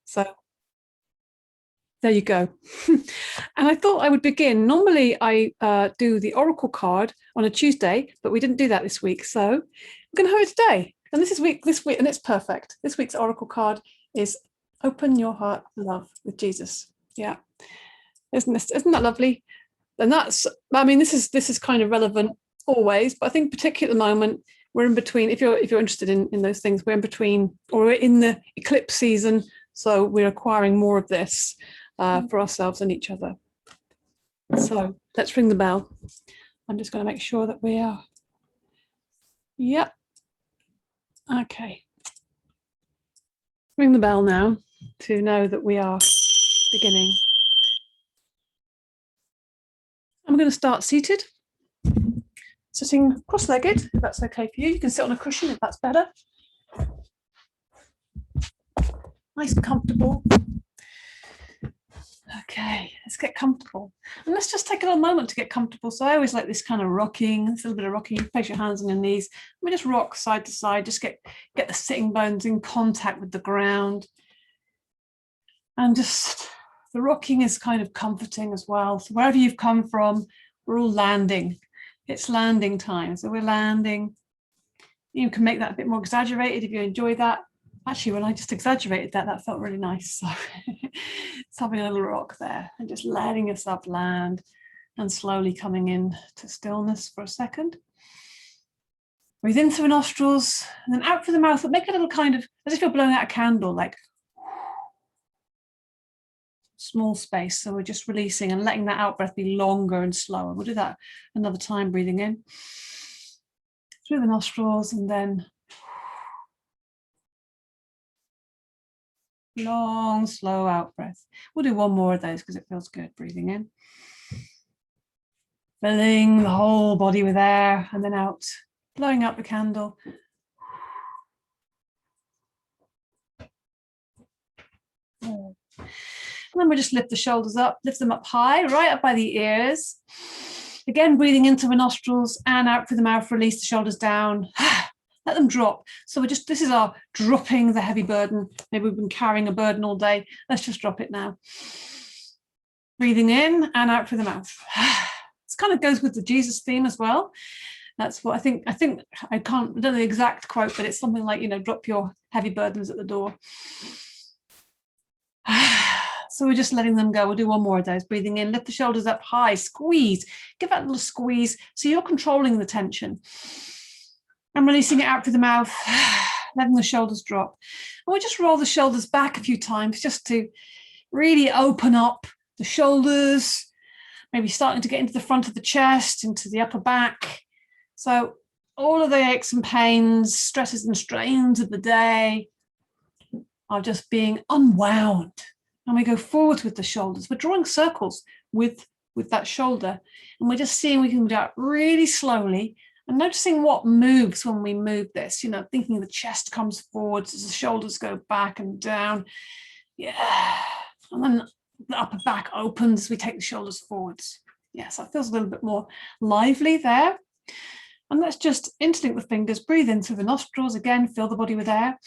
So there you go. And I thought I would begin. Normally I do the oracle card on a Tuesday, but we didn't do that this week. So I'm going to have it today. And this week, and it's perfect. This week's oracle card is Open Your Heart to Love with Jesus. Yeah. Isn't that lovely? And that's, I mean, this is kind of relevant always, but I think particularly at the moment, we're in between. If you're interested in those things, we're in between, or we're in the eclipse season. So we're acquiring more of this for ourselves and each other. So let's ring the bell. I'm just going to make sure that we are. Yep. Okay. Ring the bell now to know that we are beginning. I'm going to start seated, sitting cross-legged, if that's okay for you. You can sit on a cushion if that's better. Nice and comfortable. Okay, let's get comfortable. And let's just take a little moment to get comfortable. So I always like this kind of rocking, this little bit of rocking. You place your hands on your knees. We just rock side to side, just get the sitting bones in contact with the ground. And just the rocking is kind of comforting as well. So wherever you've come from, we're all landing. It's landing time. So we're landing. You can make that a bit more exaggerated if you enjoy that. Actually, when I just exaggerated that, that felt really nice. So it's having a little rock there and just letting yourself land and slowly coming in to stillness for a second. Breathe in through the nostrils and then out through the mouth, but make a little kind of, as if you're blowing out a candle, like small space. So we're just releasing and letting that out breath be longer and slower. We'll do that another time, breathing in through the nostrils and then long, slow out breath. We'll do one more of those because it feels good. Breathing in, filling the whole body with air, and then out, blowing out the candle. And then we just lift the shoulders up, lift them up high, right up by the ears. Again, breathing into the nostrils and out through the mouth, release the shoulders down. Let them drop. So this is our dropping the heavy burden. Maybe we've been carrying a burden all day. Let's just drop it now. Breathing in and out through the mouth. This kind of goes with the Jesus theme as well. That's what I think I don't know the exact quote, but it's something like, drop your heavy burdens at the door. So we're just letting them go. We'll do one more of those. Breathing in, lift the shoulders up high, squeeze. Give that a little squeeze. So you're controlling the tension. And releasing it out through the mouth, letting the shoulders drop. And we'll just roll the shoulders back a few times just to really open up the shoulders, maybe starting to get into the front of the chest, into the upper back. So all of the aches and pains, stresses and strains of the day are just being unwound. And we go forward with the shoulders. We're drawing circles with that shoulder. And we're just seeing we can do that really slowly and noticing what moves when we move this, thinking the chest comes forwards as the shoulders go back and down. Yeah. And then the upper back opens as we take the shoulders forwards. Yeah, so it feels a little bit more lively there. And let's just interlink the fingers, breathe in through the nostrils. Again, fill the body with air.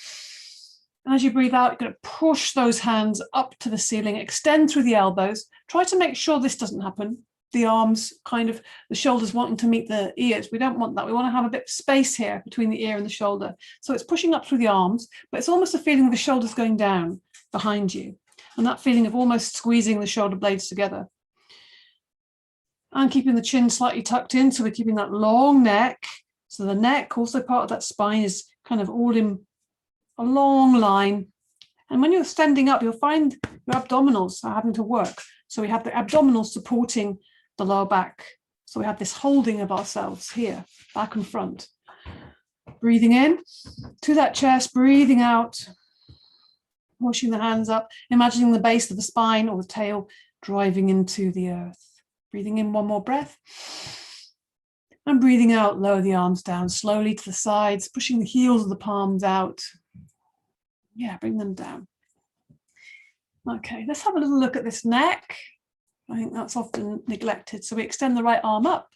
And as you breathe out, you're going to push those hands up to the ceiling, extend through the elbows. Try to make sure this doesn't happen. The arms, the shoulders wanting to meet the ears. We don't want that. We want to have a bit of space here between the ear and the shoulder. So it's pushing up through the arms, but it's almost a feeling of the shoulders going down behind you. And that feeling of almost squeezing the shoulder blades together. And keeping the chin slightly tucked in. So we're keeping that long neck. So the neck, also part of that spine, is kind of all in a long line. And when you're standing up, you'll find your abdominals are having to work. So we have the abdominals supporting the lower back. So we have this holding of ourselves here, back and front. Breathing in to that chest, breathing out, pushing the hands up, imagining the base of the spine or the tail driving into the earth. Breathing in one more breath. And breathing out, lower the arms down slowly to the sides, pushing the heels of the palms out. Yeah, bring them down. Okay, let's have a little look at this neck. I think that's often neglected. So we extend the right arm up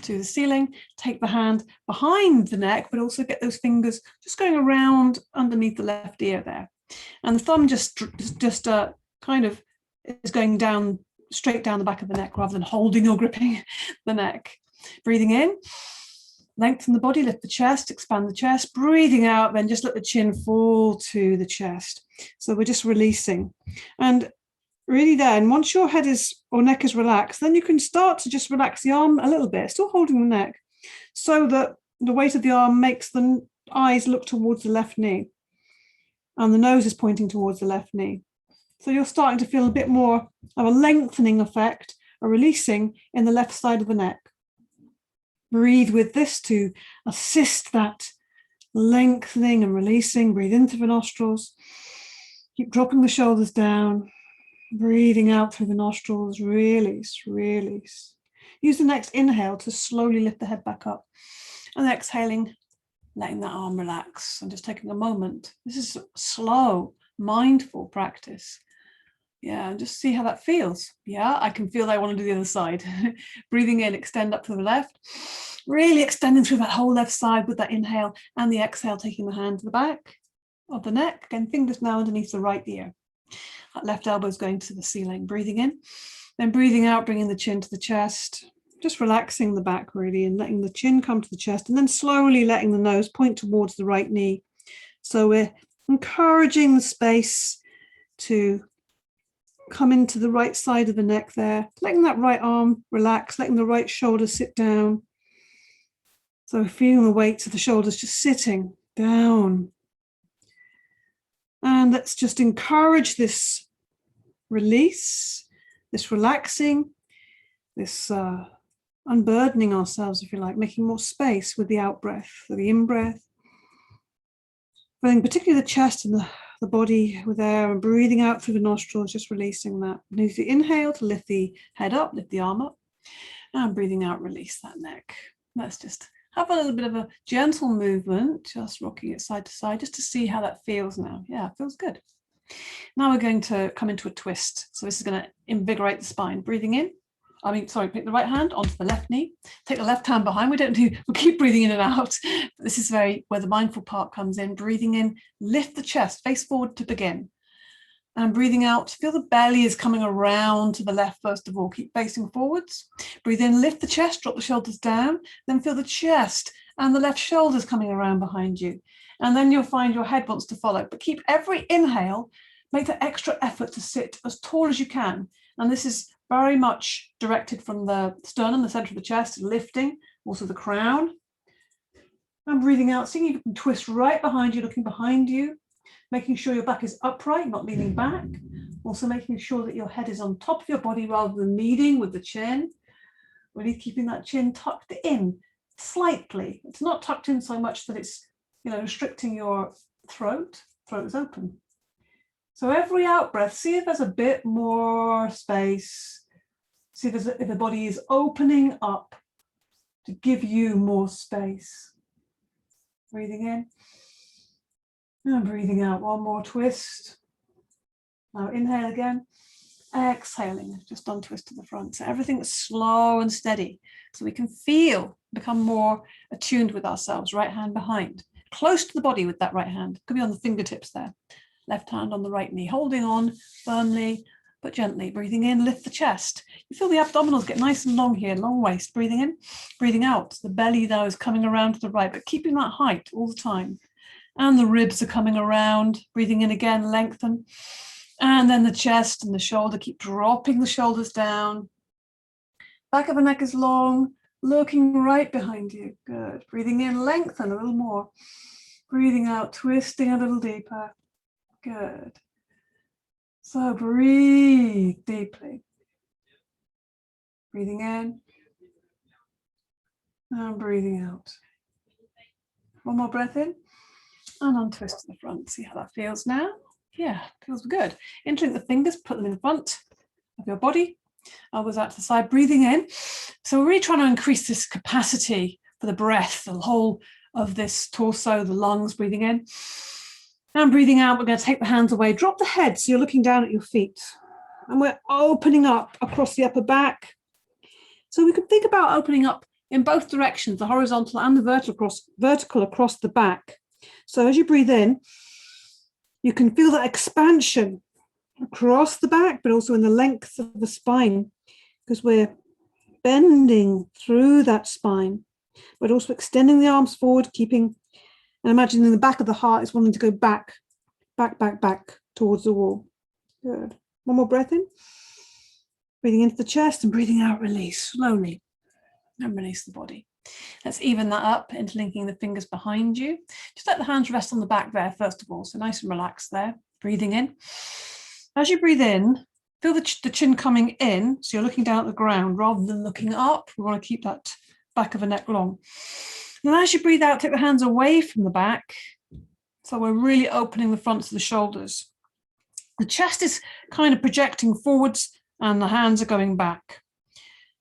to the ceiling, take the hand behind the neck, but also get those fingers just going around underneath the left ear there. And the thumb just kind of is going down, straight down the back of the neck rather than holding or gripping the neck. Breathing in, lengthen the body, lift the chest, expand the chest. Breathing out, then just let the chin fall to the chest. So we're just releasing. And really then, once your head is or neck is relaxed, then you can start to just relax the arm a little bit, still holding the neck, so that the weight of the arm makes the eyes look towards the left knee. And the nose is pointing towards the left knee. So you're starting to feel a bit more of a lengthening effect, a releasing in the left side of the neck. Breathe with this to assist that lengthening and releasing. Breathe in through the nostrils. Keep dropping the shoulders down. Breathing out through the nostrils. Release, release. Use the next inhale to slowly lift the head back up. And exhaling, letting that arm relax and just taking a moment. This is slow, mindful practice. Yeah, and just see how that feels. Yeah, I can feel I want to do the other side. Breathing in, extend up to the left. Really extending through that whole left side with that inhale and the exhale, taking the hand to the back of the neck. Again, fingers now underneath the right ear. That left elbow is going to the ceiling. Breathing in, then breathing out, bringing the chin to the chest. Just relaxing the back really and letting the chin come to the chest, and then slowly letting the nose point towards the right knee. So we're encouraging the space to come into the right side of the neck there, letting that right arm relax, letting the right shoulder sit down. So feeling the weight of the shoulders just sitting down. And let's just encourage this release, this relaxing, this unburdening ourselves, if you like, making more space with the out breath, for the in breath. Filling particularly the chest and the body with air, and breathing out through the nostrils, just releasing that. Use the inhale to lift the head up, lift the arm up, and breathing out, release that neck. Let's just have a little bit of a gentle movement, just rocking it side to side, just to see how that feels now. Yeah, it feels good. Now we're going to come into a twist. So this is going to invigorate the spine. Breathing in. Pick the right hand onto the left knee. Take the left hand behind. We'll keep breathing in and out. This is where the mindful part comes in. Breathing in, lift the chest, face forward to begin. And breathing out, feel the belly is coming around to the left first of all. Keep facing forwards. Breathe in, lift the chest, drop the shoulders down. Then feel the chest and the left shoulders coming around behind you. And then you'll find your head wants to follow. But keep every inhale, make that extra effort to sit as tall as you can. And this is very much directed from the sternum, the center of the chest, lifting, also the crown. And breathing out, seeing you can twist right behind you, looking behind you, making sure your back is upright, not leaning back. Also making sure that your head is on top of your body rather than leading with the chin. Really keeping that chin tucked in slightly. It's not tucked in so much that it's, restricting your throat. Throat is open. So every out breath, see if there's a bit more space. See if the body is opening up to give you more space. Breathing in and breathing out. One more twist. Now inhale again. Exhaling, just untwist to the front. So everything's slow and steady. So we can become more attuned with ourselves. Right hand behind. Close to the body with that right hand. Could be on the fingertips there. Left hand on the right knee, holding on firmly but gently. Breathing in, lift the chest. You feel the abdominals get nice and long here, long waist. Breathing in, breathing out. The belly now is coming around to the right, but keeping that height all the time. And the ribs are coming around. Breathing in again, lengthen. And then the chest and the shoulder, keep dropping the shoulders down. Back of the neck is long, looking right behind you. Good. Breathing in, lengthen a little more. Breathing out, twisting a little deeper. Good. So breathe deeply. Breathing in and breathing out. One more breath in and untwist to the front. See how that feels now? Yeah, feels good. Integrate the fingers, put them in front of your body. Elbows out to the side, breathing in. So we're really trying to increase this capacity for the breath, the whole of this torso, the lungs, breathing in. And breathing out, we're going to take the hands away. Drop the head so you're looking down at your feet. And we're opening up across the upper back. So we can think about opening up in both directions, the horizontal and the vertical across the back. So as you breathe in, You can feel that expansion across the back, but also in the length of the spine, because we're bending through that spine, but also extending the arms forward, keeping, and imagining the back of the heart is wanting to go back, back, back, back towards the wall. Good. One more breath in. Breathing into the chest and breathing out, release slowly and release the body. Let's even that up, interlinking the fingers behind you. Just let the hands rest on the back there, first of all, so nice and relaxed there. Breathing in. As you breathe in, feel the chin coming in, so you're looking down at the ground rather than looking up. We want to keep that back of the neck long. And as you breathe out, take the hands away from the back, so we're really opening the fronts of the shoulders. The chest is kind of projecting forwards and the hands are going back.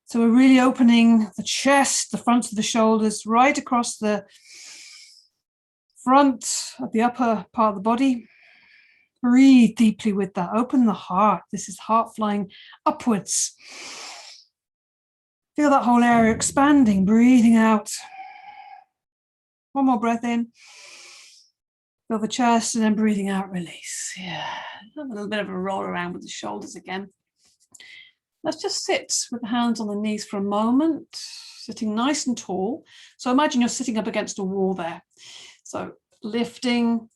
So we're really opening the chest, the fronts of the shoulders, right across the front of the upper part of the body. Breathe deeply with that. Open the heart. This is heart flying upwards. Feel that whole area expanding, breathing out. One more breath in. Feel the chest and then breathing out, release. Yeah, a little bit of a roll around with the shoulders again. Let's just sit with the hands on the knees for a moment, sitting nice and tall. So imagine you're sitting up against a wall there. So lifting,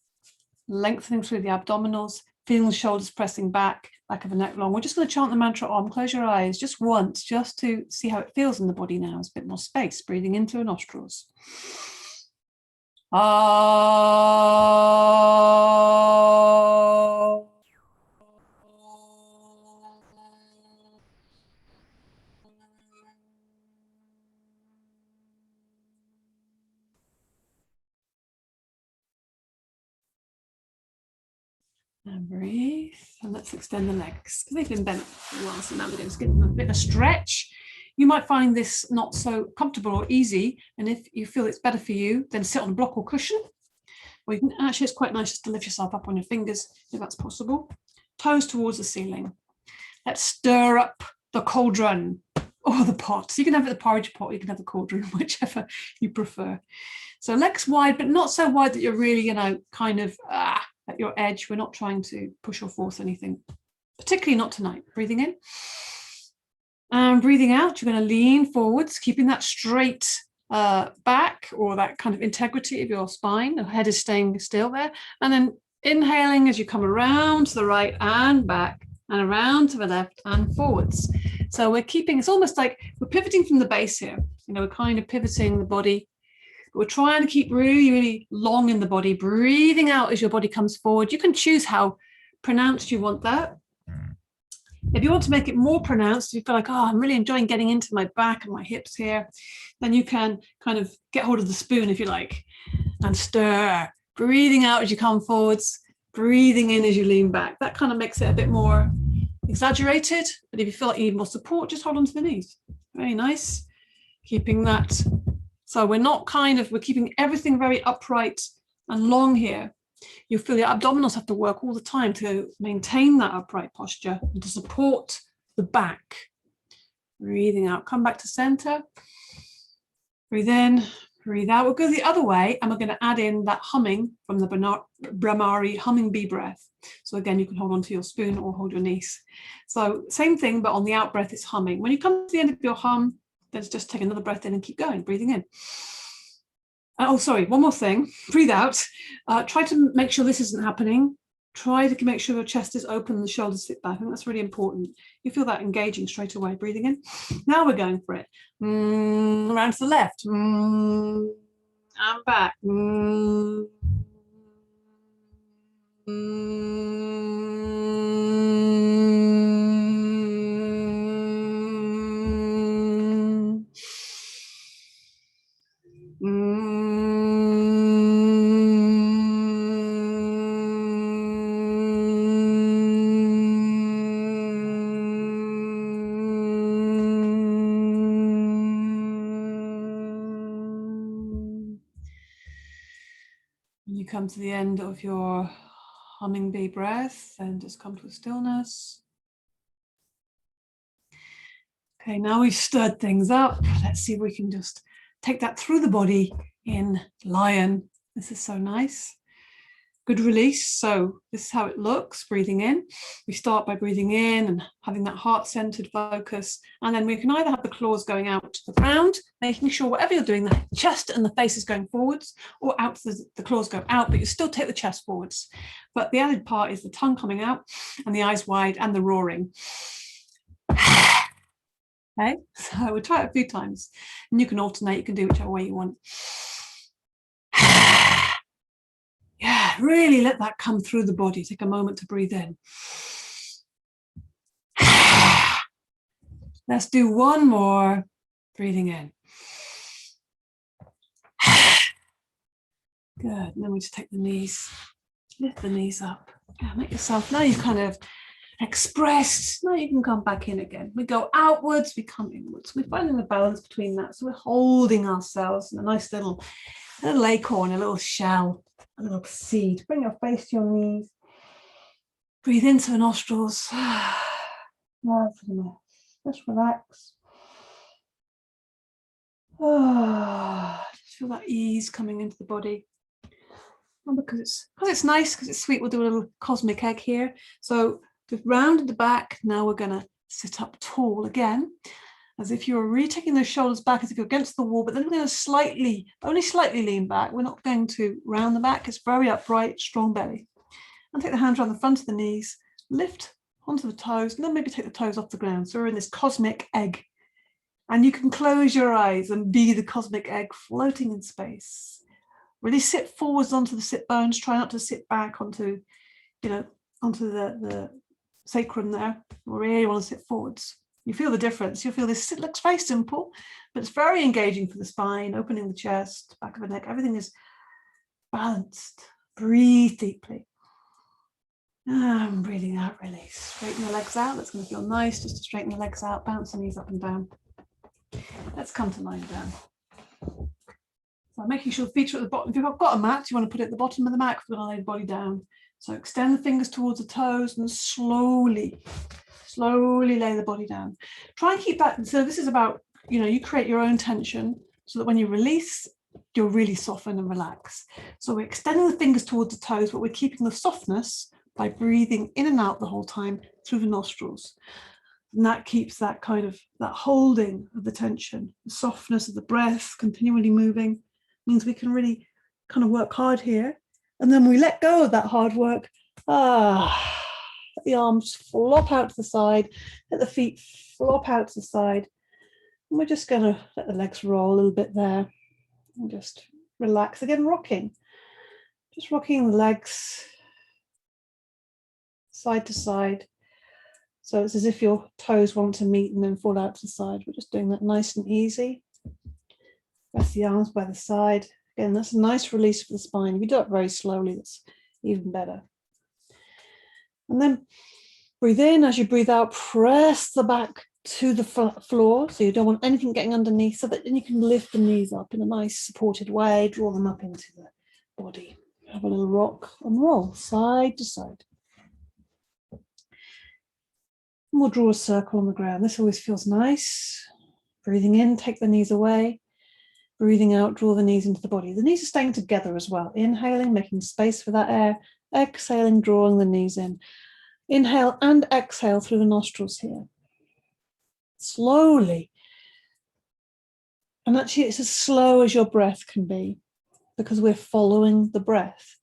lengthening through the abdominals, feeling the shoulders pressing back of the neck long. We're just going to chant the mantra Om. Close your eyes just once, just to see how it feels in the body now. It's a bit more space, breathing into the nostrils. And breathe, and let's extend the legs because they've been bent for a while, so now we're going to give them a bit of a stretch. You might find this not so comfortable or easy, and if you feel it's better for you, then sit on a block or cushion. Or you can actually, it's quite nice just to lift yourself up on your fingers if that's possible. Toes towards the ceiling. Let's stir up the cauldron or the pot. So you can have the porridge pot, or you can have the cauldron, whichever you prefer. So legs wide, but not so wide that you're really, kind of at your edge. We're not trying to push or force anything, particularly not tonight. Breathing in and breathing out. You're going to lean forwards, keeping that straight back, or that kind of integrity of your spine. The head is staying still there. And then inhaling as you come around to the right and back, and around to the left and forwards. So we're keeping, it's almost like we're pivoting from the base here. We're kind of pivoting the body. We're trying to keep really, really long in the body, breathing out as your body comes forward. You can choose how pronounced you want that. If you want to make it more pronounced, if you feel like, oh, I'm really enjoying getting into my back and my hips here, then you can kind of get hold of the spoon, if you like, and stir, breathing out as you come forwards, breathing in as you lean back. That kind of makes it a bit more exaggerated, but if you feel like you need more support, just hold on to the knees. Very nice. Keeping that. So we're not we're keeping everything very upright and long here. You feel your abdominals have to work all the time to maintain that upright posture and to support the back. Breathing out, come back to center. Breathe in, breathe out. We'll go the other way, and we're going to add in that humming from the Brahmari humming bee breath. So again, you can hold on to your spoon or hold your knees. So same thing, but on the out breath, it's humming. When you come to the end of your hum, then just take another breath in and keep going, breathing in. Oh, sorry, one more thing. Breathe out. Try to make sure this isn't happening. Try to make sure your chest is open and the shoulders sit back. I think that's really important. You feel that engaging straight away, breathing in. Now we're going for it. Around to the left. And back. You come to the end of your humming bee breath and just come to a stillness. Okay, now we've stirred things up. Let's see if we can just take that through the body in lion. This is so nice. Good release. So this is how it looks, breathing in. We start by breathing in and having that heart-centered focus. And then we can either have the claws going out to the ground, making sure whatever you're doing, the chest and the face is going forwards, or out the claws go out, but you still take the chest forwards. But the added part is the tongue coming out and the eyes wide and the roaring. Okay, so we'll try it a few times. And you can alternate, you can do whichever way you want. Yeah, really let that come through the body. Take a moment to breathe in. Let's do one more. Breathing in. Good. And then we just take the knees, lift the knees up. Yeah, make yourself, now you've kind of expressed, now you can come back in again. We go outwards, we come inwards. We're finding the balance between that. So we're holding ourselves in a nice little acorn, a little shell, a little seed. Bring your face to your knees. Breathe into the nostrils. Just relax. Just feel that ease coming into the body. And because it's nice, because it's sweet, we'll do a little cosmic egg here. So we've rounded the back. Now we're going to sit up tall again, as if you're really taking those shoulders back, as if you're against the wall, but then we're going to only slightly lean back. We're not going to round the back. It's very upright, strong belly. And take the hands around the front of the knees, lift onto the toes, and then maybe take the toes off the ground. So we're in this cosmic egg. And you can close your eyes and be the cosmic egg floating in space. Really sit forwards onto the sit bones. Try not to sit back onto the sacrum there. We really want to sit forwards. You feel the difference. You'll feel this. It looks very simple, but it's very engaging for the spine, opening the chest, back of the neck. Everything is balanced. Breathe deeply. And breathing out, release. Straighten the legs out. That's going to feel nice just to straighten the legs out. Bounce the knees up and down. Let's come to lying down. So making sure the feet are at the bottom. If you've got a mat, you want to put it at the bottom of the mat. We're going to lay the body down. So extend the fingers towards the toes and slowly lay the body down. Try and keep that. So this is about, you create your own tension so that when you release, you'll really soften and relax. So we're extending the fingers towards the toes, but we're keeping the softness by breathing in and out the whole time through the nostrils. And that keeps that kind of, that holding of the tension, the softness of the breath, continually moving, means we can really kind of work hard here. And then we let go of that hard work. The arms flop out to the side, let the feet flop out to the side. And we're just going to let the legs roll a little bit there and just relax. Again, rocking. Just rocking the legs side to side. So it's as if your toes want to meet and then fall out to the side. We're just doing that nice and easy. Rest the arms by the side. Again, that's a nice release for the spine. If you do it very slowly, that's even better. And then breathe in. As you breathe out, press the back to the floor. So you don't want anything getting underneath, so that then you can lift the knees up in a nice supported way, draw them up into the body. Have a little rock and roll side to side. And we'll draw a circle on the ground. This always feels nice. Breathing in, take the knees away. Breathing out, draw the knees into the body. The knees are staying together as well. Inhaling, making space for that air. Exhaling, drawing the knees in. Inhale and exhale through the nostrils here. Slowly. And actually it's as slow as your breath can be, because we're following the breath.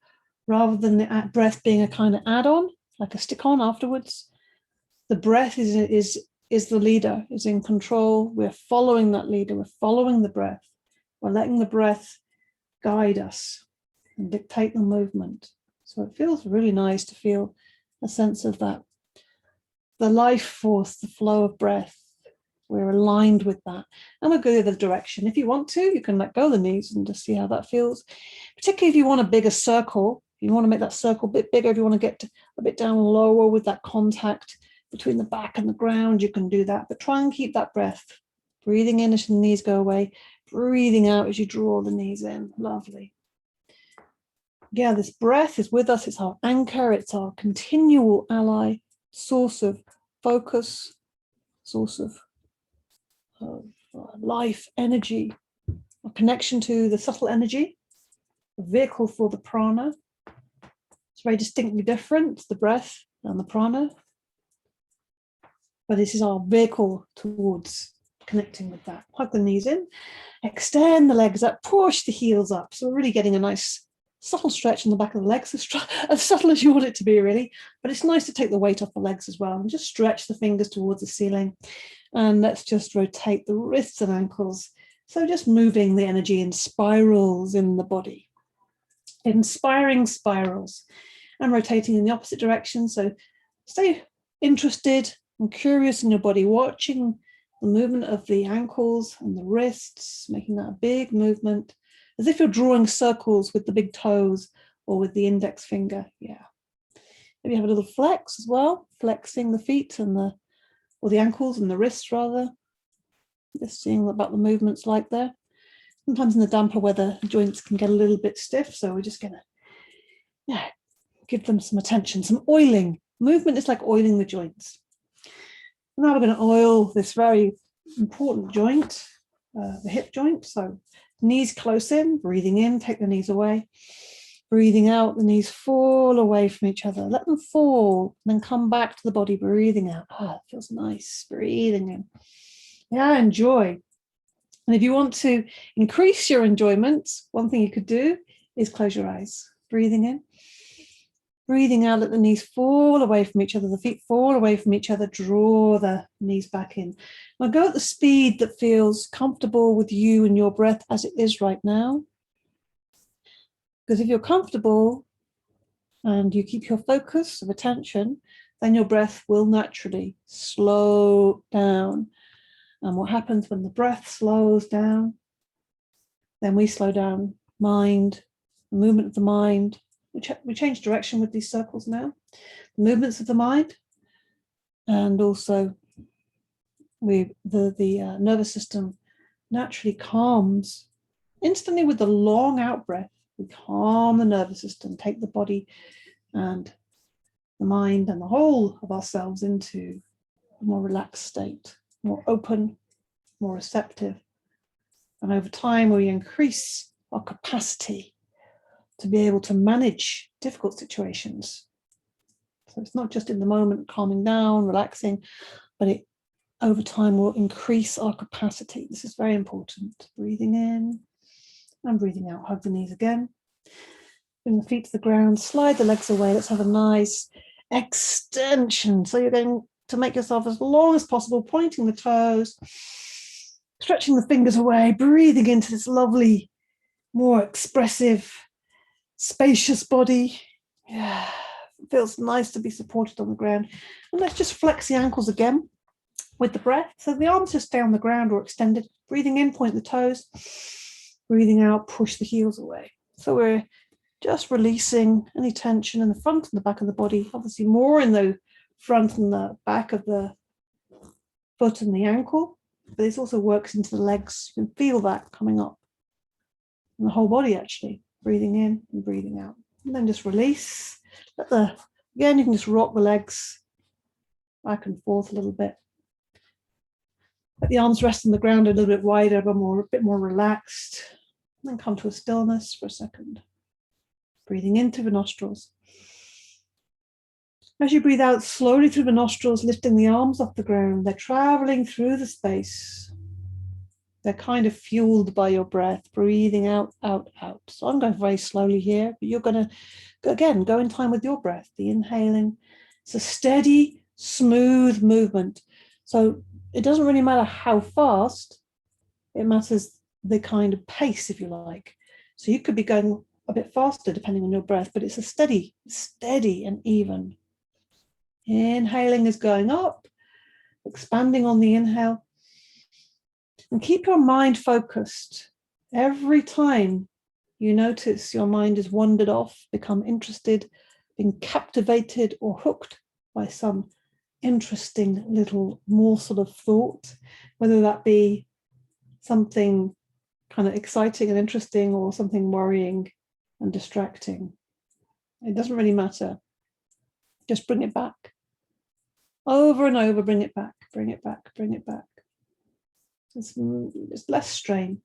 Rather than the breath being a kind of add-on, like a stick-on afterwards, the breath is the leader, is in control. We're following that leader. We're following the breath. We're letting the breath guide us and dictate the movement. So it feels really nice to feel a sense of that, the life force, the flow of breath. We're aligned with that. And we'll go the other direction. If you want to, you can let go of the knees and just see how that feels. Particularly if you want a bigger circle, if you want to make that circle a bit bigger, if you want to get a bit down lower with that contact between the back and the ground, you can do that. But try and keep that breath. Breathing in as the knees go away. Breathing out as you draw the knees in. Lovely. Yeah, this breath is with us. It's our anchor. It's our continual ally, source of focus, source of life, energy, a connection to the subtle energy, a vehicle for the prana. very distinctly different, the breath and the prana. But this is our vehicle towards connecting with that. Hug the knees in, extend the legs up, push the heels up. So we're really getting a nice subtle stretch in the back of the legs, as subtle as you want it to be, really. But it's nice to take the weight off the legs as well and just stretch the fingers towards the ceiling. And let's just rotate the wrists and ankles. So just moving the energy in spirals in the body. Inspiring spirals and rotating in the opposite direction. So stay interested and curious in your body, watching the movement of the ankles and the wrists, making that a big movement, as if you're drawing circles with the big toes or with the index finger. Yeah. Maybe have a little flex as well, flexing the feet and or the ankles and the wrists rather. Just seeing about the movements like there. Sometimes in the damper weather, the joints can get a little bit stiff, so we're just gonna give them some attention, some oiling. Movement is like oiling the joints. Now we're going to oil this very important joint, the hip joint. So knees close in, breathing in, take the knees away. Breathing out, the knees fall away from each other. Let them fall, and then come back to the body, breathing out. It feels nice, breathing in. Yeah, enjoy. And if you want to increase your enjoyment, one thing you could do is close your eyes. Breathing in. Breathing out, let the knees fall away from each other, the feet fall away from each other, draw the knees back in. Now go at the speed that feels comfortable with you and your breath as it is right now. Because if you're comfortable and you keep your focus of attention, then your breath will naturally slow down. And what happens when the breath slows down? Then we slow down mind, the movement of the mind. We change direction with these circles now. The movements of the mind, and also the nervous system naturally calms instantly with the long out breath. We calm the nervous system, take the body and the mind and the whole of ourselves into a more relaxed state, more open, more receptive. And over time, we increase our capacity to be able to manage difficult situations. So it's not just in the moment, calming down, relaxing, but it over time will increase our capacity. This is very important. Breathing in and breathing out. Hug the knees again. Bring the feet to the ground, slide the legs away. Let's have a nice extension. So you're going to make yourself as long as possible, pointing the toes, stretching the fingers away, breathing into this lovely, more expressive, spacious body. Yeah, it feels nice to be supported on the ground. And let's just flex the ankles again with the breath. So the arms just stay on the ground or extended. Breathing in, point the toes. Breathing out, push the heels away. So we're just releasing any tension in the front and the back of the body. Obviously more in the front and the back of the foot and the ankle. But this also works into the legs. You can feel that coming up in the whole body actually. Breathing in and breathing out. And then just release. Again, you can just rock the legs back and forth a little bit. Let the arms rest on the ground a little bit wider, a bit more relaxed. And then come to a stillness for a second. Breathing in through the nostrils. As you breathe out slowly through the nostrils, lifting the arms off the ground, they're traveling through the space. They're kind of fueled by your breath, breathing out, out, out. So I'm going very slowly here, but you're going to, again, go in time with your breath, the inhaling. It's a steady, smooth movement. So it doesn't really matter how fast, it matters the kind of pace, if you like. So you could be going a bit faster depending on your breath, but it's a steady and even. Inhaling is going up, expanding on the inhale. And keep your mind focused. Every time you notice your mind has wandered off, become interested, been captivated or hooked by some interesting little morsel of thought, whether that be something kind of exciting and interesting or something worrying and distracting. It doesn't really matter. Just bring it back. Over and over, bring it back, bring it back, bring it back. It's less strain.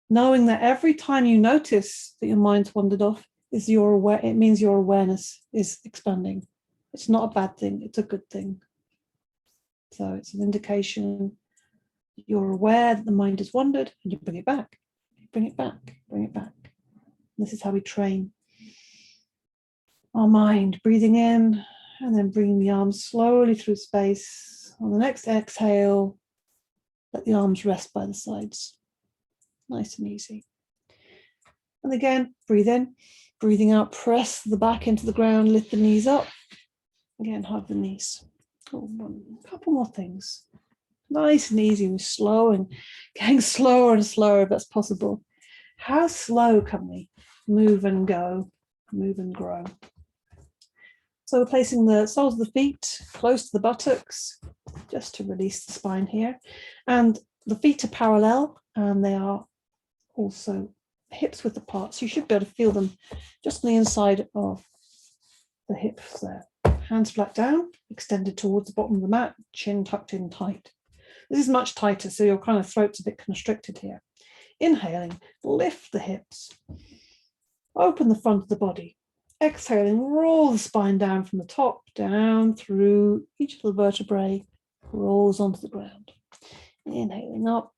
Knowing that every time you notice that your mind's wandered off is your aware. It means your awareness is expanding. It's not a bad thing. It's a good thing. So it's an indication you're aware that the mind has wandered, and you bring it back. Bring it back. Bring it back. This is how we train our mind, breathing in and then bringing the arms slowly through space. On the next exhale, let the arms rest by the sides. Nice and easy. And again, breathe in, breathing out, press the back into the ground, lift the knees up. Again, hug the knees. Oh, a couple more things. Nice and easy, we're slow and getting slower and slower if that's possible. How slow can we move and go, move and grow? So we're placing the soles of the feet close to the buttocks, just to release the spine here. And the feet are parallel, and they are also hips width apart. So you should be able to feel them just on the inside of the hips there. Hands flat down, extended towards the bottom of the mat, chin tucked in tight. This is much tighter, so your kind of throat's a bit constricted here. Inhaling, lift the hips. Open the front of the body. Exhaling, roll the spine down from the top, down through each of the vertebrae, rolls onto the ground. Inhaling up.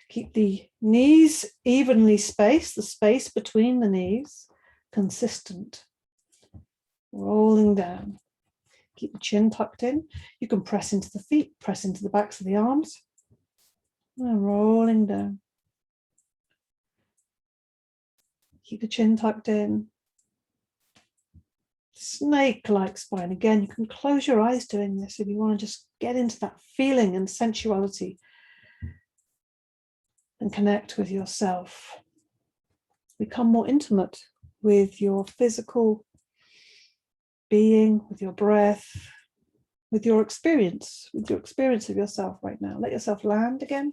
Keep the knees evenly spaced, the space between the knees consistent. Rolling down. Keep the chin tucked in. You can press into the feet, press into the backs of the arms. And rolling down. Keep the chin tucked in. Snake-like spine. Again, you can close your eyes doing this if you want to just get into that feeling and sensuality and connect with yourself. Become more intimate with your physical being, with your breath, with your experience of yourself right now. Let yourself land again.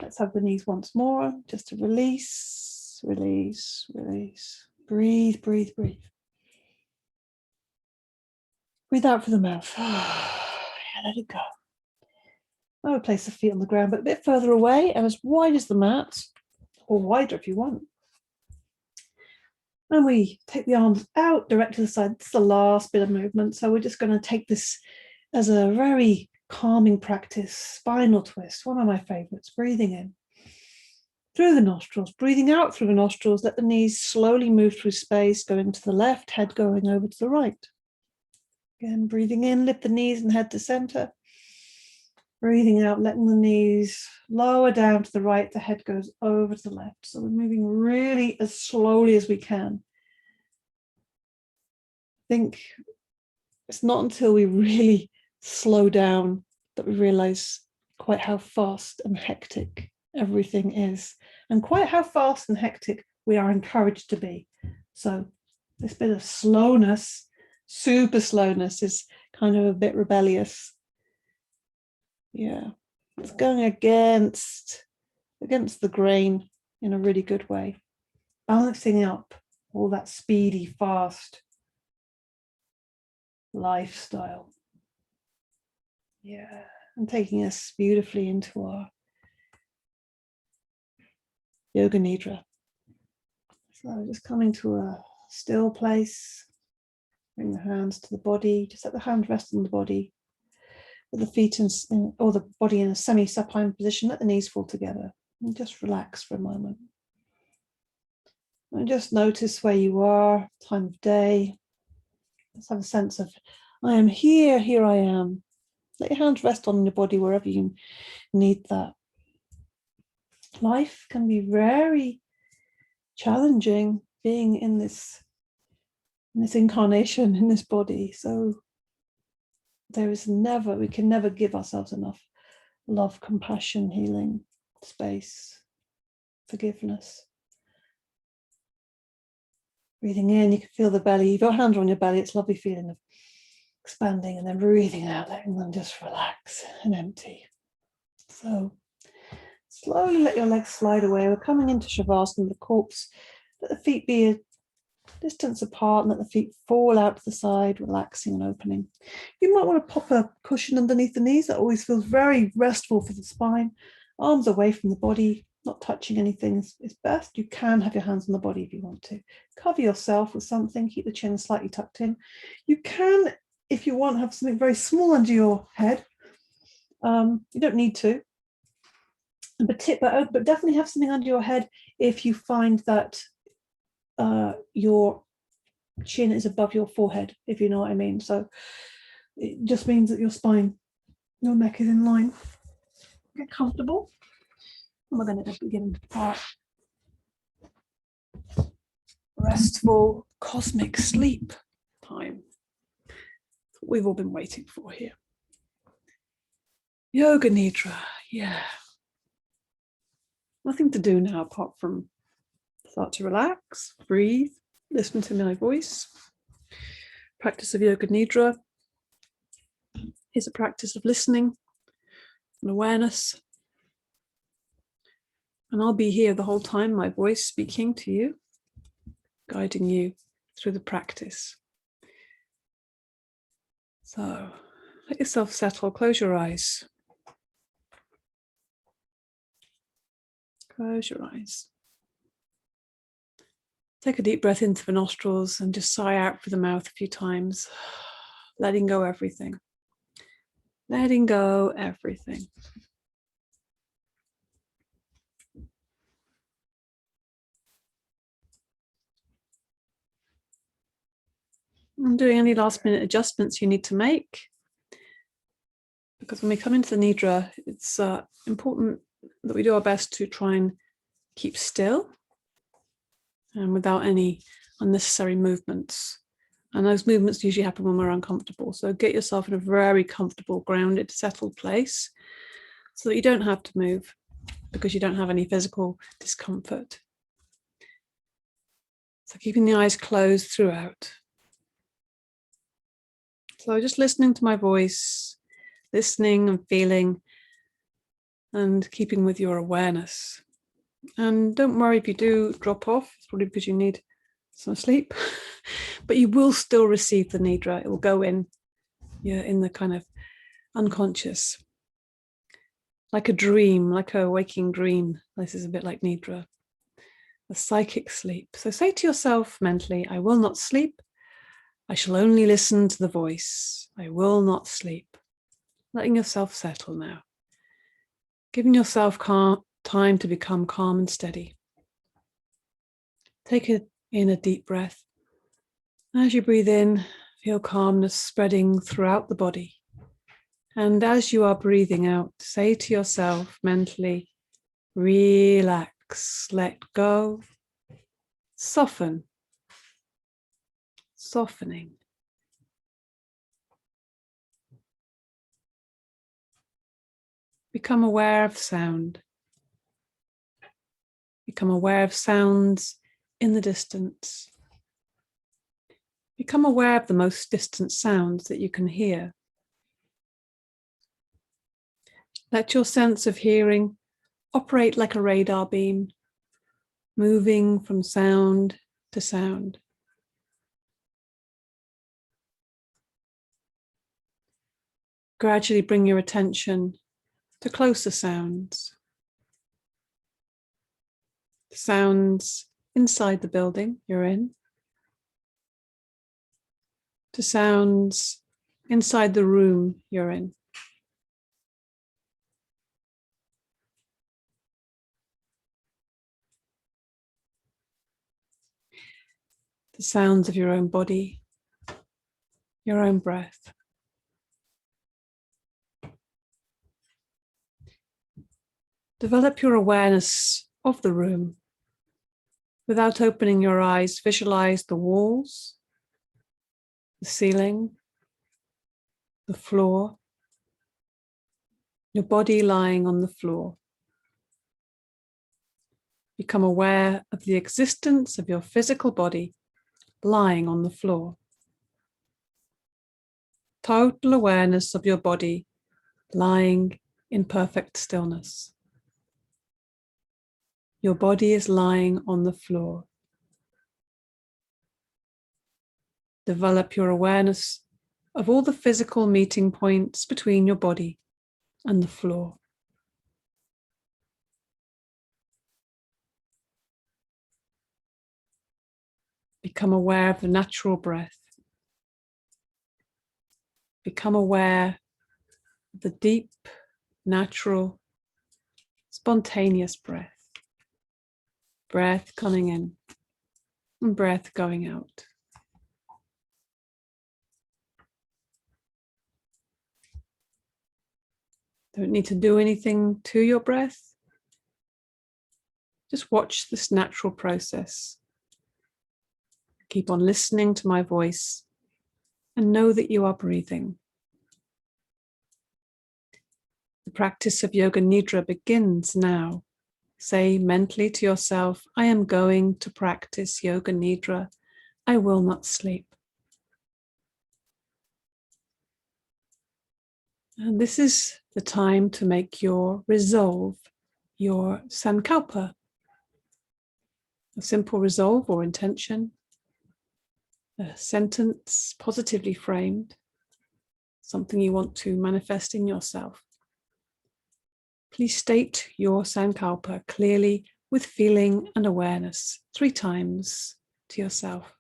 Let's hug the knees once more, just to release, release, release. Breathe, breathe, breathe. Breathe out through the mouth. Let it go. I would place the feet on the ground, but a bit further away and as wide as the mat, or wider if you want. And we take the arms out, direct to the side. This is the last bit of movement. So we're just going to take this as a very calming practice. Spinal twist, one of my favorites. Breathing in through the nostrils, breathing out through the nostrils. Let the knees slowly move through space, going to the left, head going over to the right. Again, breathing in, lift the knees and head to center. Breathing out, letting the knees lower down to the right, the head goes over to the left. So we're moving really as slowly as we can. I think it's not until we really slow down that we realize quite how fast and hectic everything is, and quite how fast and hectic we are encouraged to be. So this bit of slowness, super slowness, is kind of a bit rebellious. Yeah, it's going against the grain in a really good way, balancing up all that speedy, fast lifestyle. Yeah, and taking us beautifully into our Yoga Nidra. So just coming to a still place, bring the hands to the body, just let the hands rest on the body. With the feet or the body in a semi-supine position, let the knees fall together and just relax for a moment. And just notice where you are, time of day. Let's have a sense of, I am here, here I am. Let your hands rest on your body wherever you need that. Life can be very challenging being in this incarnation, in this body. So we can never give ourselves enough love, compassion, healing, space, forgiveness. Breathing in, you can feel the belly. If your hands are on your belly, it's a lovely feeling of expanding, and then breathing out, letting them just relax and empty. So slowly let your legs slide away. We're coming into Shavasana, the corpse. Let the feet be a distance apart and let the feet fall out to the side, relaxing and opening. You might want to pop a cushion underneath the knees. That always feels very restful for the spine. Arms away from the body. not touching anything is best. You can have your hands on the body if you want to. Cover yourself with something, keep the chin slightly tucked in. You can, if you want, have something very small under your head. You don't need to. But definitely have something under your head if you find that your chin is above your forehead, if you know what I mean. So it just means that your spine, your neck is in line. Get comfortable. And we're going to begin our restful cosmic sleep time. That's what we've all been waiting for here. Yoga Nidra, yeah. Nothing to do now apart from start to relax, breathe, listen to my voice. Practice of Yoga Nidra is a practice of listening and awareness. And I'll be here the whole time, my voice speaking to you, guiding you through the practice. So let yourself settle, close your eyes. Close your eyes. Take a deep breath into the nostrils and just sigh out through the mouth a few times, letting go everything. Letting go everything. And doing any last minute adjustments you need to make. Because when we come into the Nidra, it's important that we do our best to try and keep still and without any unnecessary movements. And those movements usually happen when we're uncomfortable. So get yourself in a very comfortable, grounded, settled place so that you don't have to move because you don't have any physical discomfort. So keeping the eyes closed throughout. So just listening to my voice, listening and feeling and keeping with your awareness. And don't worry if you do drop off, it's probably because you need some sleep, but you will still receive the Nidra. It will go in. You're in the kind of unconscious, like a dream, like a waking dream. This is a bit like Nidra, a psychic sleep. So say to yourself mentally, I will not sleep. I shall only listen to the voice. I will not sleep. Letting yourself settle now. Giving yourself time to become calm and steady. Take in a deep breath. As you breathe in, feel calmness spreading throughout the body. And as you are breathing out, say to yourself mentally, relax, let go, soften, softening. Become aware of sound. Become aware of sounds in the distance. Become aware of the most distant sounds that you can hear. Let your sense of hearing operate like a radar beam, moving from sound to sound. Gradually bring your attention to closer sounds. Sounds inside the building you're in. To sounds inside the room you're in. The sounds of your own body, your own breath. Develop your awareness of the room. Without opening your eyes, visualize the walls, the ceiling, the floor, your body lying on the floor. Become aware of the existence of your physical body lying on the floor. Total awareness of your body lying in perfect stillness. Your body is lying on the floor. Develop your awareness of all the physical meeting points between your body and the floor. Become aware of the natural breath. Become aware of the deep, natural, spontaneous breath. Breath coming in and breath going out. Don't need to do anything to your breath. Just watch this natural process. Keep on listening to my voice and know that you are breathing. The practice of Yoga Nidra begins now. Say mentally to yourself, I am going to practice Yoga Nidra. I will not sleep. And this is the time to make your resolve, your sankalpa. A simple resolve or intention, a sentence positively framed, something you want to manifest in yourself. Please state your sankalpa clearly with feeling and awareness 3 times to yourself.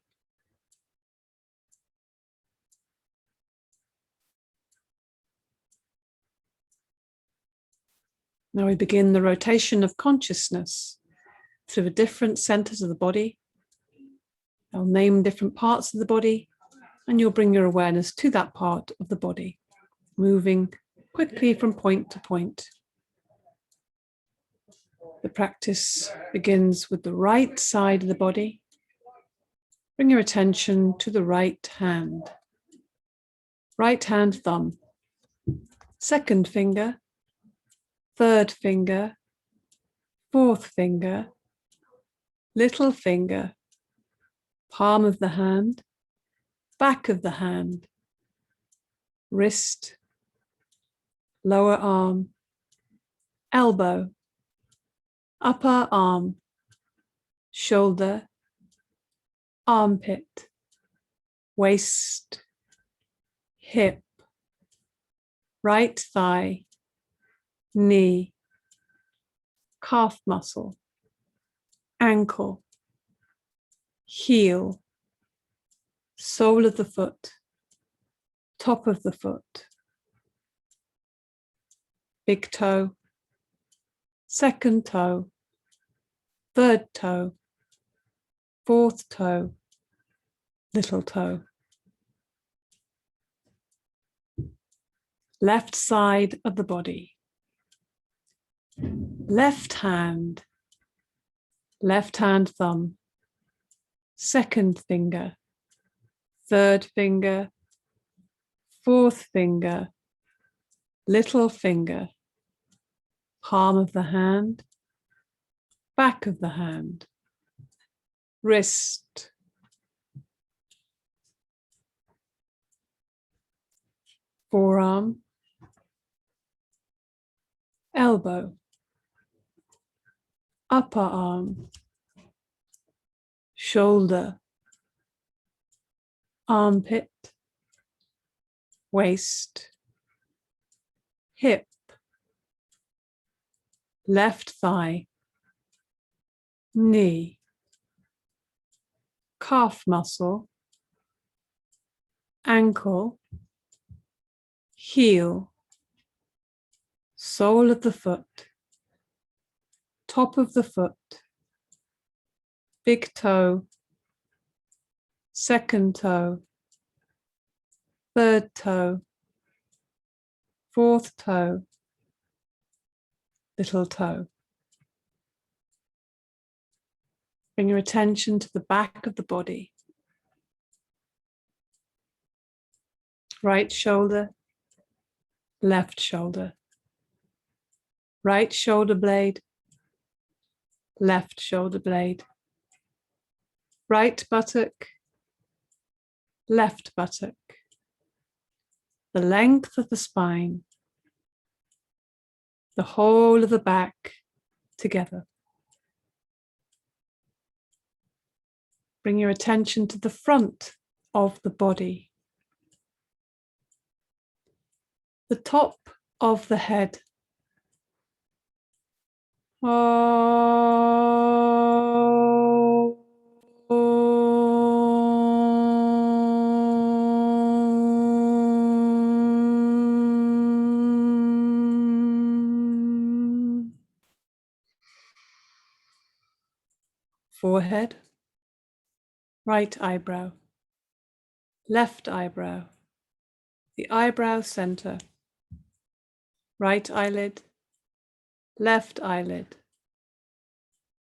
Now we begin the rotation of consciousness through the different centers of the body. I'll name different parts of the body, and you'll bring your awareness to that part of the body, moving quickly from point to point. The practice begins with the right side of the body. Bring your attention to the right hand. Right hand thumb. Second finger. Third finger. Fourth finger. Little finger. Palm of the hand. Back of the hand. Wrist. Lower arm. Elbow. Upper arm. Shoulder. Armpit. Waist. Hip. Right thigh. Knee. Calf muscle. Ankle. Heel. Sole of the foot. Top of the foot. Big toe. Second toe. Third toe. Fourth toe. Little toe. Left side of the body. Left hand. Left hand thumb. Second finger. Third finger. Fourth finger. Little finger. Palm of the hand. Back of the hand. Wrist. Forearm. Elbow. Upper arm. Shoulder. Armpit. Waist. Hip. Left thigh. Knee. Calf muscle. Ankle. Heel. Sole of the foot. Top of the foot. Big toe. Second toe. Third toe. Fourth toe. Little toe. Bring your attention to the back of the body. Right shoulder, left shoulder. Right shoulder blade, left shoulder blade. Right buttock, left buttock. The length of the spine. The whole of the back together. Bring your attention to the front of the body. The top of the head. forehead, right eyebrow, left eyebrow, the eyebrow center, right eyelid, left eyelid,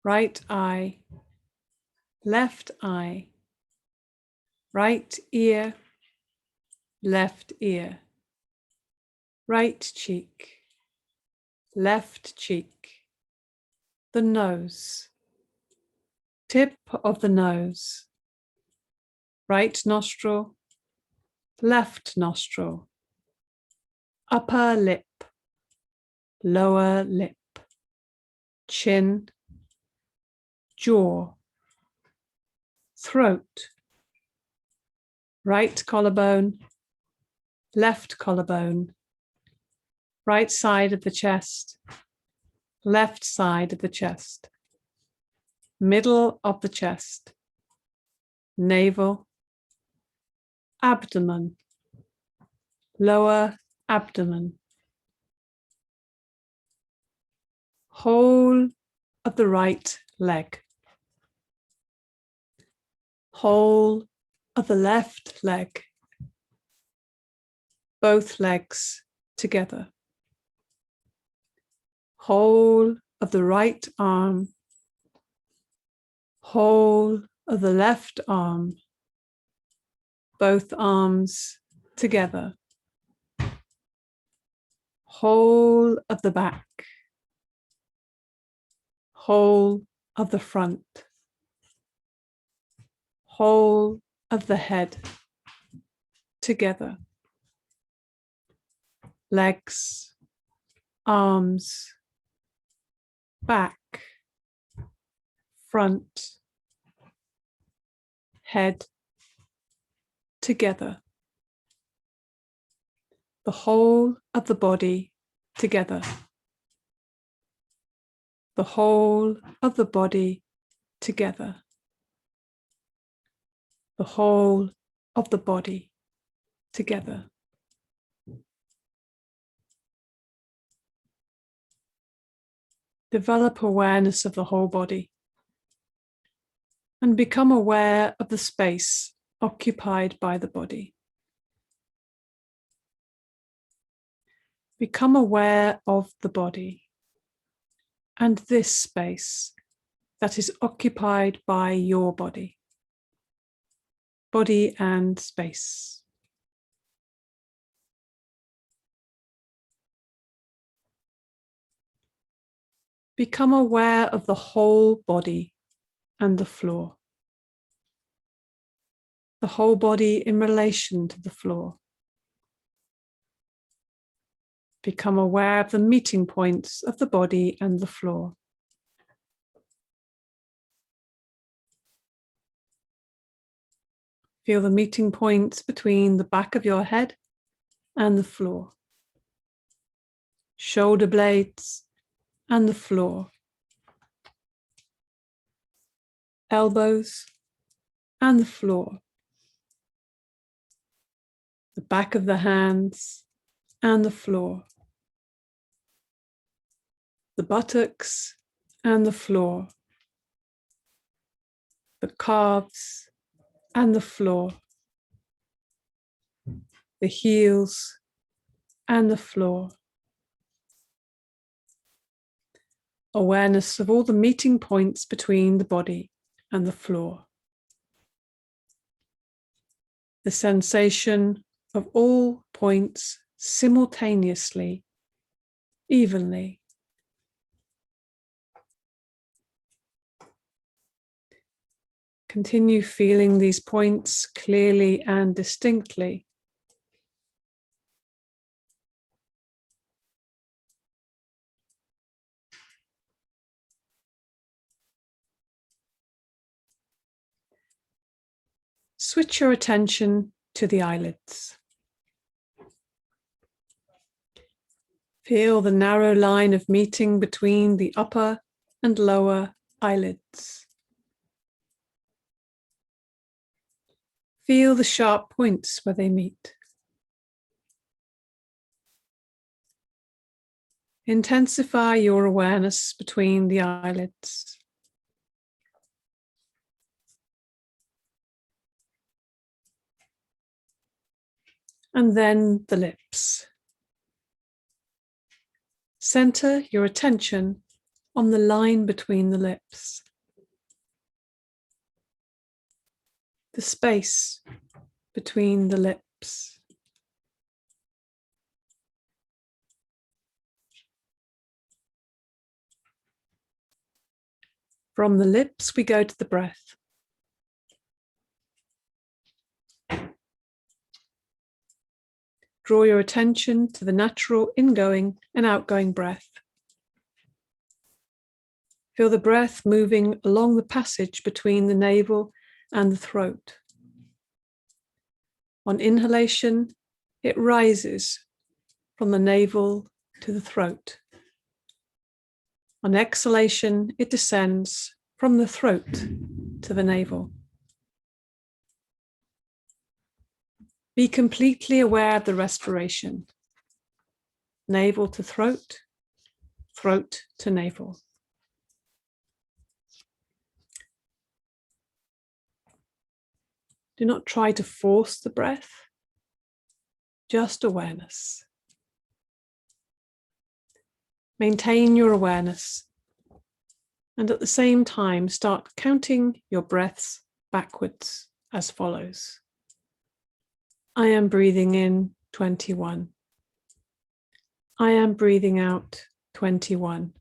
right eye, left eye, right ear, left ear, right cheek, left cheek, the nose, tip of the nose, right nostril, left nostril, upper lip, lower lip, chin, jaw, throat, right collarbone, left collarbone, right side of the chest, left side of the chest, middle of the chest, navel, abdomen, lower abdomen, whole of the right leg, whole of the left leg, both legs together, whole of the right arm, whole of the left arm, both arms together, whole of the back, whole of the front, whole of the head together, legs, arms, back, front, head together, the whole of the body together, the whole of the body together, the whole of the body together. Develop awareness of the whole body and become aware of the space occupied by the body. Become aware of the body and this space that is occupied by your body. Body and space. Become aware of the whole body and the floor. The whole body in relation to the floor. Become aware of the meeting points of the body and the floor. Feel the meeting points between the back of your head and the floor. Shoulder blades and the floor. Elbows and the floor. The back of the hands and the floor. The buttocks and the floor. The calves and the floor. The heels and the floor. Awareness of all the meeting points between the body and the floor. The sensation of all points simultaneously, evenly. Continue feeling these points clearly and distinctly. Switch your attention to the eyelids. Feel the narrow line of meeting between the upper and lower eyelids. Feel the sharp points where they meet. Intensify your awareness between the eyelids. and then the lips. Center your attention on the line between the lips, the space between the lips. From the lips, we go to the breath. Draw your attention to the natural ingoing and outgoing breath. Feel the breath moving along the passage between the navel and the throat. On inhalation, it rises from the navel to the throat. On exhalation, it descends from the throat to the navel. Be completely aware of the respiration. Navel to throat, throat to navel. Do not try to force the breath, just awareness. Maintain your awareness, and at the same time start counting your breaths backwards as follows. I am breathing in 21. I am breathing out 21.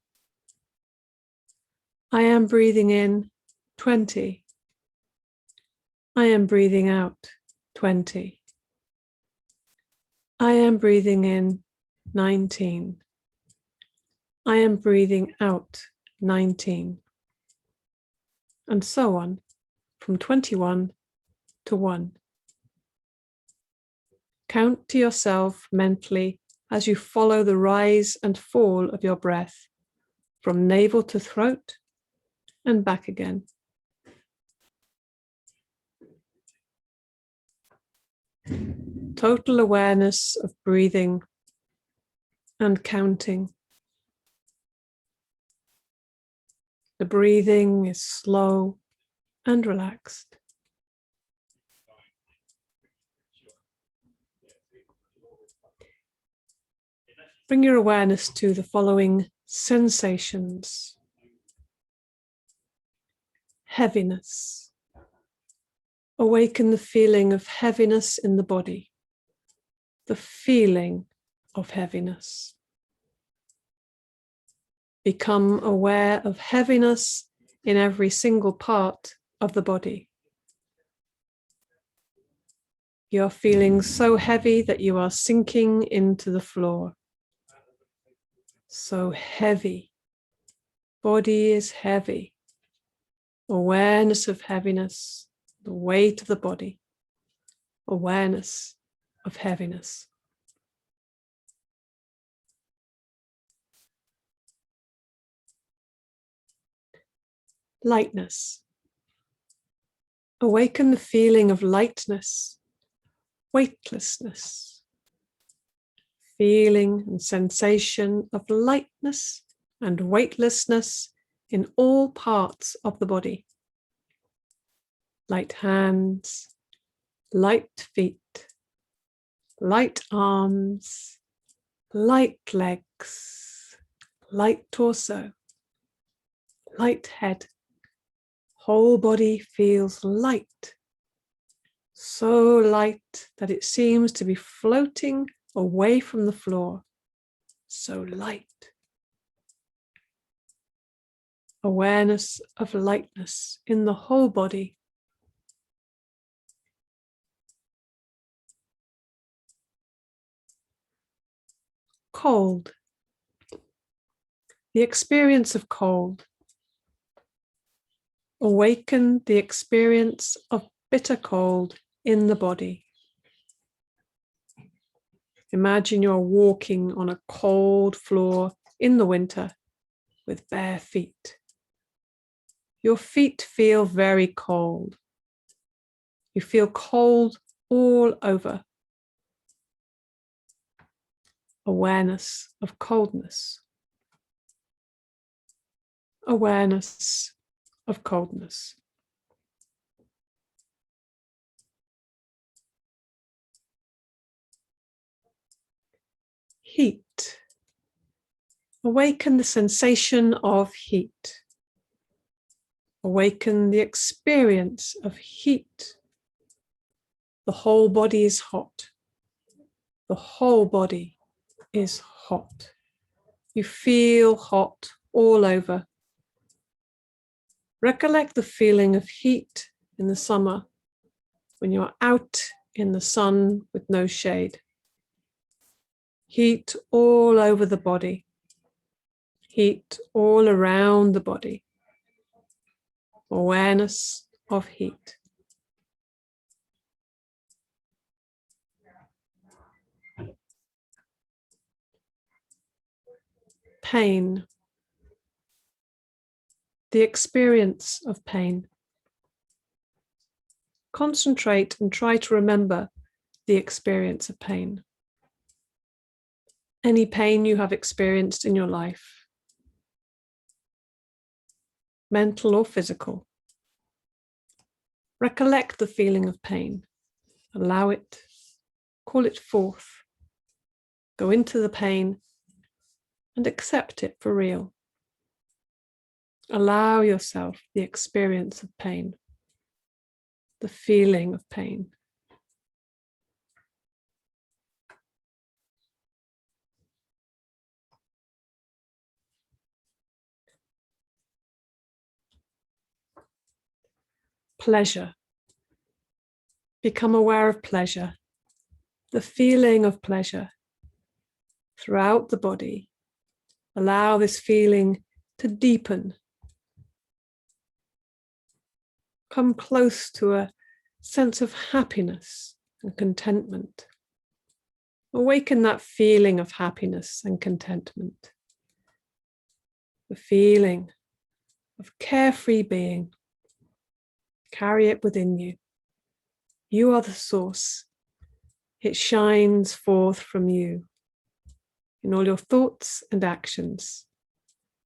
I am breathing in 20. I am breathing out 20. I am breathing in 19. I am breathing out 19. And so on, from 21 to 1. Count to yourself mentally as you follow the rise and fall of your breath from navel to throat and back again. Total awareness of breathing and counting. The breathing is slow and relaxed. Bring your awareness to the following sensations. Heaviness. Awaken the feeling of heaviness in the body. The feeling of heaviness. Become aware of heaviness in every single part of the body. You are feeling so heavy that you are sinking into the floor. So heavy. Body is heavy. Awareness of heaviness, the weight of the body. Awareness of heaviness. Lightness. Awaken the feeling of lightness, weightlessness. Feeling and sensation of lightness and weightlessness in all parts of the body. Light hands, light feet, light arms, light legs, light torso, light head. Whole body feels light, so light that it seems to be floating away from the floor. So light. Awareness of lightness in the whole body. Cold. The experience of cold. Awaken the experience of bitter cold in the body. Imagine you're walking on a cold floor in the winter with bare feet. Your feet feel very cold. You feel cold all over. Awareness of coldness. Awareness of coldness. heat. Awaken the sensation of heat. Awaken the experience of heat. The whole body is hot. The whole body is hot. You feel hot all over. Recollect the feeling of heat in the summer when you're out in the sun with no shade. Heat all over the body. Heat all around the body. Awareness of heat. Pain. The experience of pain. Concentrate and try to remember the experience of pain. Any pain you have experienced in your life, mental or physical. Recollect the feeling of pain. Allow it. Call it forth. Go into the pain and accept it for real. Allow yourself the experience of pain, the feeling of pain. Pleasure. Become aware of pleasure, the feeling of pleasure throughout the body. Allow this feeling to deepen. Come close to a sense of happiness and contentment. Awaken that feeling of happiness and contentment. The feeling of carefree being. Carry it within you. You are the source. It shines forth from you in all your thoughts and actions.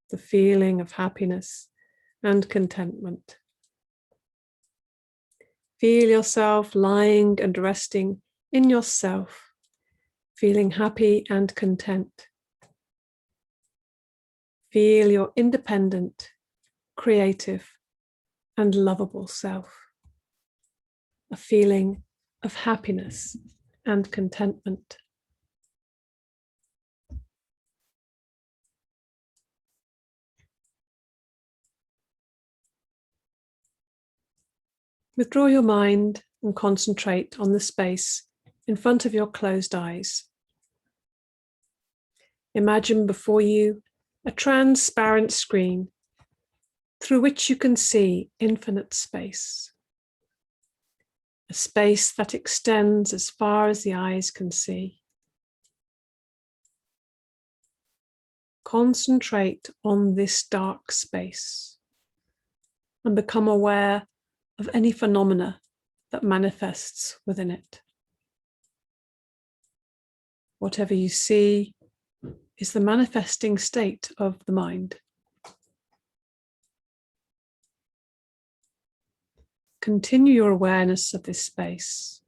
The feeling of happiness and contentment. Feel yourself lying and resting in yourself, feeling happy and content. Feel your independent, creative, and lovable self. A feeling of happiness and contentment. Withdraw your mind and concentrate on the space in front of your closed eyes. Imagine before you a transparent screen through which you can see infinite space. A space that extends as far as the eyes can see. Concentrate on this dark space and become aware of any phenomena that manifests within it. Whatever you see is the manifesting state of the mind. Continue your awareness of this space,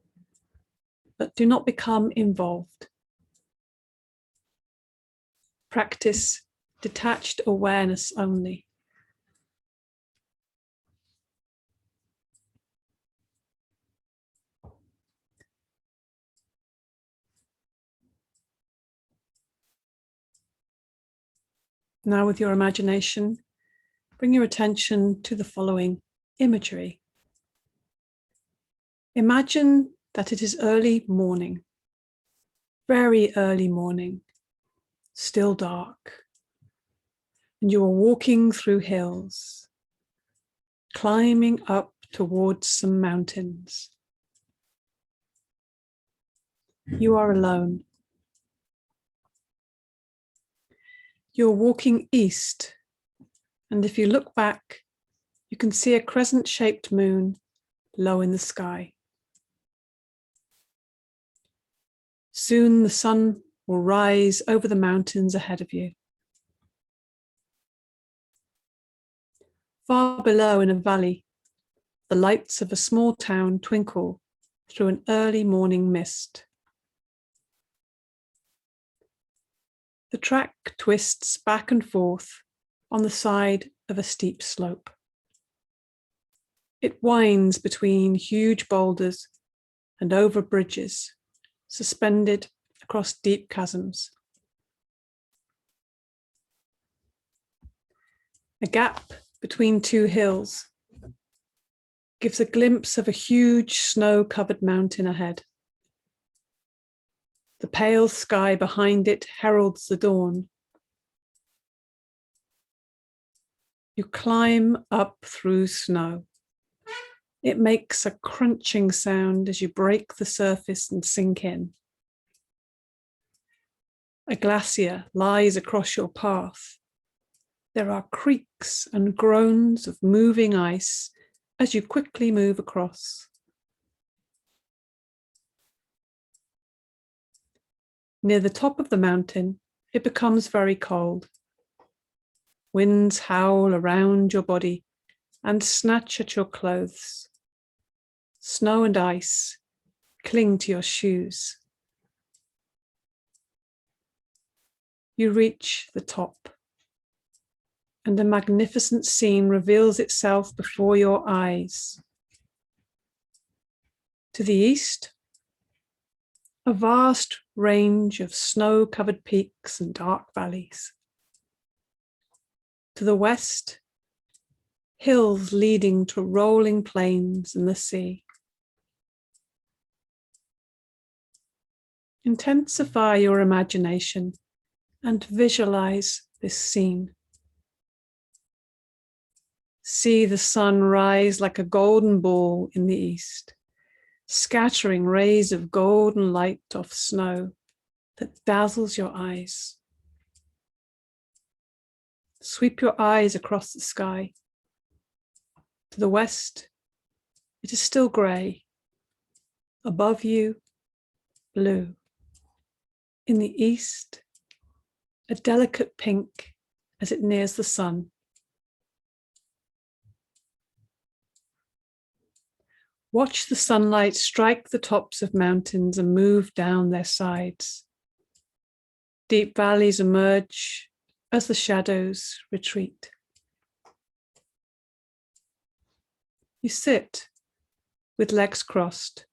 but do not become involved. Practice detached awareness only. Now, with your imagination, bring your attention to the following imagery. Imagine that it is early morning, very early morning, still dark, and you are walking through hills, climbing up towards some mountains. You are alone. You're walking east, and if you look back, you can see a crescent-shaped moon low in the sky. Soon the sun will rise over the mountains ahead of you. Far below in a valley, the lights of a small town twinkle through an early morning mist. The track twists back and forth on the side of a steep slope. It winds between huge boulders and over bridges, suspended across deep chasms. A gap between two hills gives a glimpse of a huge snow-covered mountain ahead. The pale sky behind it heralds the dawn. You climb up through snow. It makes a crunching sound as you break the surface and sink in. A glacier lies across your path. There are creaks and groans of moving ice as you quickly move across. Near the top of the mountain, it becomes very cold. Winds howl around your body and snatch at your clothes. Snow and ice cling to your shoes. You reach the top, and a magnificent scene reveals itself before your eyes. To the east, a vast range of snow-covered peaks and dark valleys. To the west, hills leading to rolling plains and the sea. Intensify your imagination and visualize this scene. See the sun rise like a golden ball in the east, scattering rays of golden light off snow that dazzles your eyes. Sweep your eyes across the sky. To the west, it is still grey. Above you, blue. In the east, a delicate pink as it nears the sun. Watch the sunlight strike the tops of mountains and move down their sides. Deep valleys emerge as the shadows retreat. You sit with legs crossed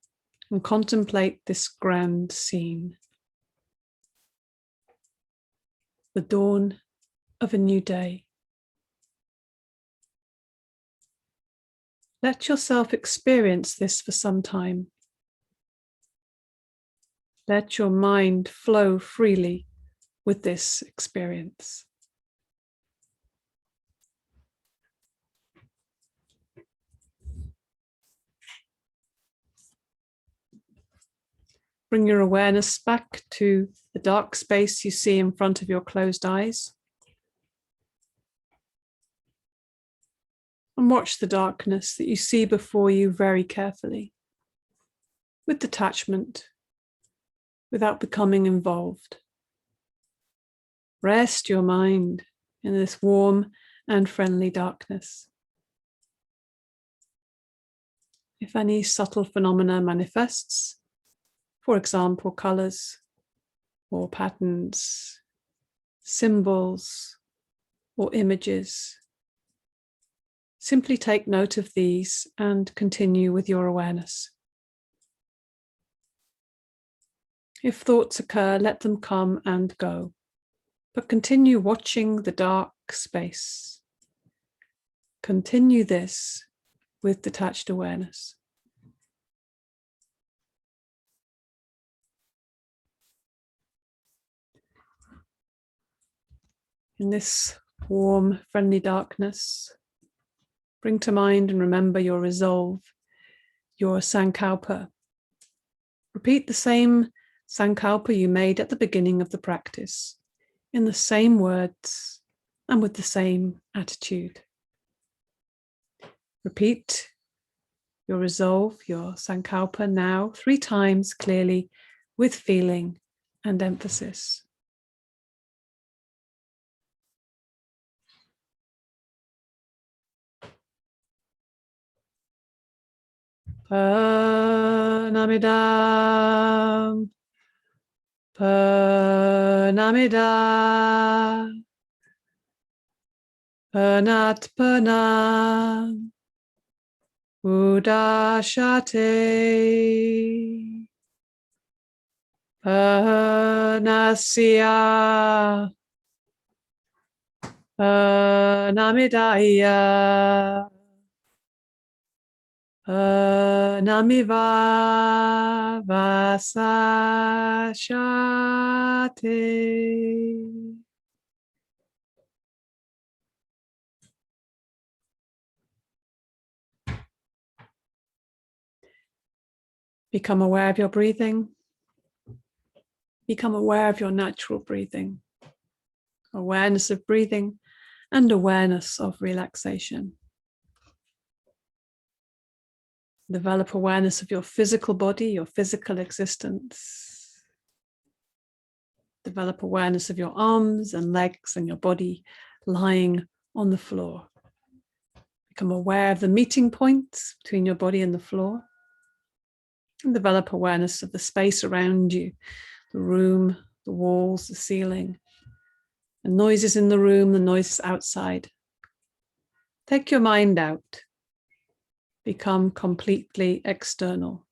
and contemplate this grand scene. The dawn of a new day. Let yourself experience this for some time. Let your mind flow freely with this experience. Bring your awareness back to the dark space you see in front of your closed eyes. And watch the darkness that you see before you very carefully, with detachment, without becoming involved. Rest your mind in this warm and friendly darkness. If any subtle phenomena manifests, for example, colors or patterns, symbols or images, simply take note of these and continue with your awareness. If thoughts occur, let them come and go, but continue watching the dark space. Continue this with detached awareness. In this warm, friendly darkness, bring to mind and remember your resolve, your sankalpa. Repeat the same sankalpa you made at the beginning of the practice, in the same words and with the same attitude. Repeat your resolve, your sankalpa now 3 times clearly with feeling and emphasis. Pranamidam Purnamida Purnatpana Udashate Purnasya Purnamidaya Purnamiva Vasashate. Become aware of your breathing. Become aware of your natural breathing. Awareness of breathing and awareness of relaxation. Develop awareness of your physical body, your physical existence. Develop awareness of your arms and legs and your body lying on the floor. Become aware of the meeting points between your body and the floor. And develop awareness of the space around you, the room, the walls, the ceiling, the noises in the room, the noises outside. Take your mind out. Become completely external.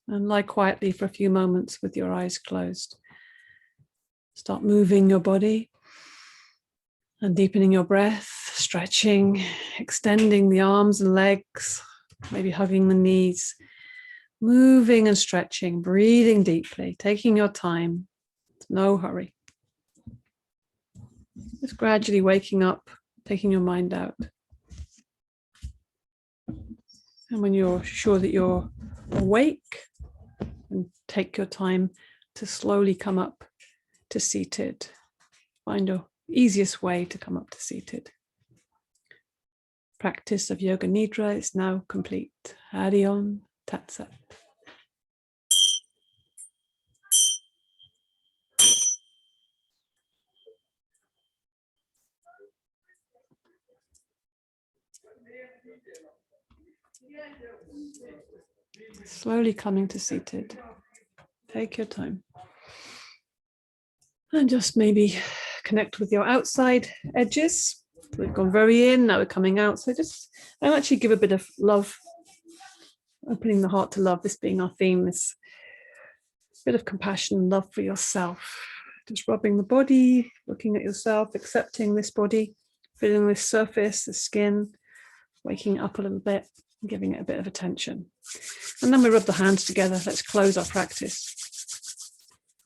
And lie quietly for a few moments with your eyes closed. Start moving your body and deepening your breath, stretching, extending the arms and legs, maybe hugging the knees, moving and stretching, breathing deeply, taking your time, no hurry. Just gradually waking up, taking your mind out. And when you're sure that you're awake, and take your time to slowly come up to seated. Find your easiest way to come up to seated. Practice of Yoga Nidra is now complete. Hari Om Tat Sat. Slowly coming to seated. Take your time. And just maybe connect with your outside edges. We've gone very in, now we're coming out. So just, I'll actually give a bit of love, opening the heart to love, this being our theme, this bit of compassion and love for yourself. Just rubbing the body, looking at yourself, accepting this body, feeling this surface, the skin, waking up a little bit, giving it a bit of attention. And then we rub the hands together. Let's close our practice.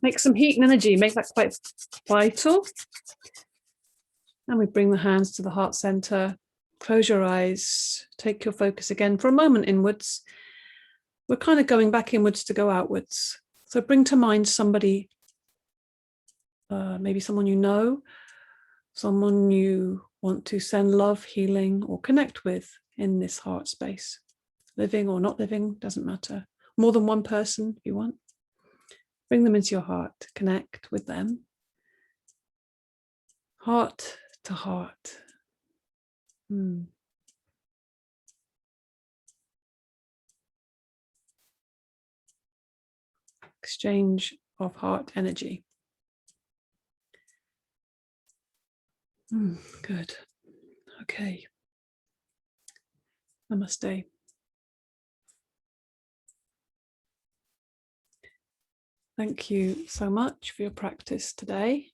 Make some heat and energy, make that quite vital. And we bring the hands to the heart center. Close your eyes, take your focus again for a moment inwards. We're kind of going back inwards to go outwards. So bring to mind somebody, maybe someone you know, someone you want to send love, healing, or connect with in this heart space. Living or not living, doesn't matter. More than one person if you want. Bring them into your heart, connect with them. Heart to heart. Exchange of heart energy. Good. Okay. Namaste. Thank you so much for your practice today.